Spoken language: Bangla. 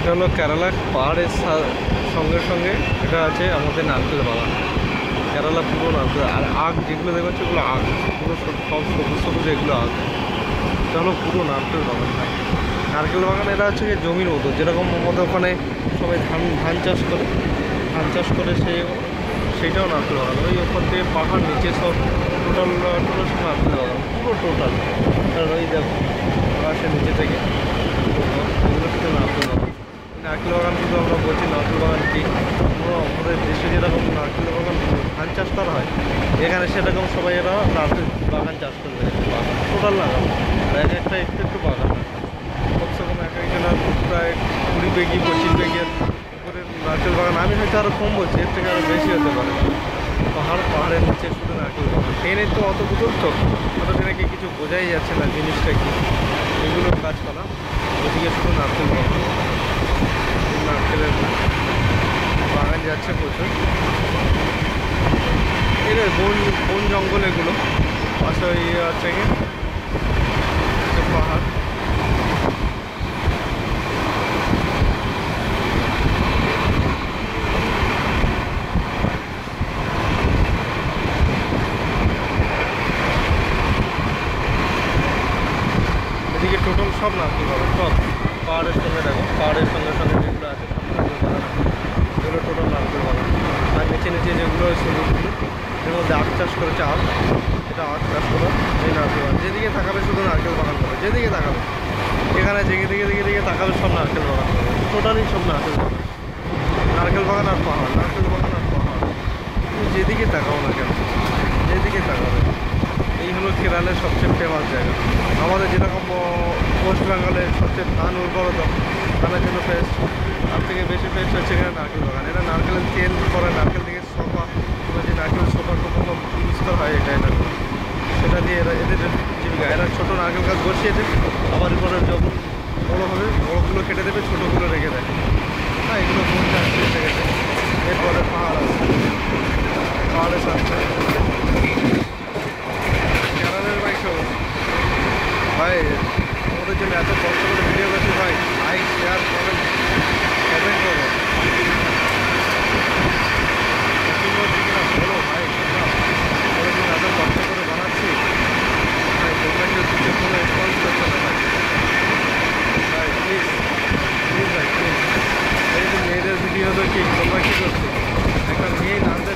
এটা হলো কেরালা পাহাড়ের সঙ্গে সঙ্গে এটা আছে আমাদের নারকেল বাগান। কেরালা পুরো নারকেল, আর আখ যেগুলো দেখা যাচ্ছে ওগুলো আখ, পুরো সব সবুজ সবুজ এগুলো আখ। এটা হলো পুরো নারকেল বাগান। নারকেল বাগান এটা হচ্ছে কি জমির মতো, যেরকম আমাদের ওখানে সবাই ধান চাষ করে, সেইটাও নারকেল বাগান। ওই ওপর থেকে পাহাড় নিচে সব টোটাল সব নারকেল বাগান, পুরো টোটাল। আর ওই দেখো আকাশের নিচে থেকে এগুলো শুধু নারকেল বাগান। নারকেল বাগান কিন্তু আমরা বলছি নারকেল বাগান কি, আমাদের দেশে যেরকম নারকেল বাগান ধান চাষ করা হয়, এখানে সেরকম সবাই এরা নারকেল বাগান চাষ করে বাগান টোটাল লাগানো। এক একটা একটু একটু বাগান, কমসে কম এক একজনের প্রায় 20 বিঘি 25 বিঘের উপরে নারকেল বাগান। আমি হয়তো আরও কম বলছি, এর থেকে আরও বেশি হতে পারে। পাহাড়ের নিচে শুধু নারকেল বাগান। ট্রেনের তো অত দূর, তো অত ট্রেনে কি কিছু বোঝাই যাচ্ছে না জিনিসটা কি। এগুলো গাছপালা, ওদিকে শুধু নারকেল বাগান, নারকেলের বাগান যাচ্ছে প্রচুর। এই বন জঙ্গল এগুলো পাশে ইয়ে আছে কি পাহাড়। এদিকে টোটাল সব নারকেল বাগান, সব পাহাড়ের সঙ্গে দেখো, পাহাড়ের সঙ্গে সঙ্গে যেগুলো আছে সব নারকেল বাগান, এগুলো টোটাল নারকেল বাগান। আর নিচে নিচে যেগুলো সবুজগুলো, এর মধ্যে আখ চাষ করেছে, আখ, এটা আখ চাষ করা, এই নারকেল বাগান। যেদিকে তাকাবে শুধু নারকেল বাগান করে, যেদিকে তাকাবে এখানে দিকে তাকাবে সব নারকেল বাগান, টোটালি সব নারকেল বাগান। নারকেল বাগান আর পাহাড়, নারকেল বাগান আর পাহাড়, তুমি যেদিকে তাকাও না কেন, যেদিকে তাকাবে। এই হলো কেরালের সবচেয়ে ফেমাস জায়গা। আমাদের যেরকম ওয়েস্ট বেঙ্গলের সবচেয়ে ধান উর্বরতা, ধানের জন্য ফেস, তার থেকে বেশি ফেস হচ্ছে এখানে নারকেল বাগান। এরা নারকেলের তেল করে, নারকেল থেকে সোফা, যে নারকেল সোফা কোনো ইউজ করা হয় এটা সেটা দিয়ে এদের জীবিকা। এরা ছোটো নারকেল গাছ বসিয়েছে, আবার এরপরে যখন বড়ো হবে বড়োগুলো কেটে দেবে, ছোটোগুলো রেখে দেয়। হ্যাঁ, এগুলো কোন চাষ এসে গেছে। এরপরে পাহাড় আছে, পাহাড়ের সাথে কেরালের ভাই আমাদের জন্য এত কষ্ট করে ভিডিও করছি ভাই, লাইক শেয়ার কমেন্ট করো, বলো ভাই, আমাদের জন্য এত কষ্ট করে বানাচ্ছি ভাই, তোমরা কেউ কিছু কোনো রেসপন্স করছো না ভাই। ভাই প্লিজ প্লিজ ভাই প্লিজ। এই যে মেয়েদের ভিডিও তো কি তোমরা কী করছো, একটা মেয়ে নাচতে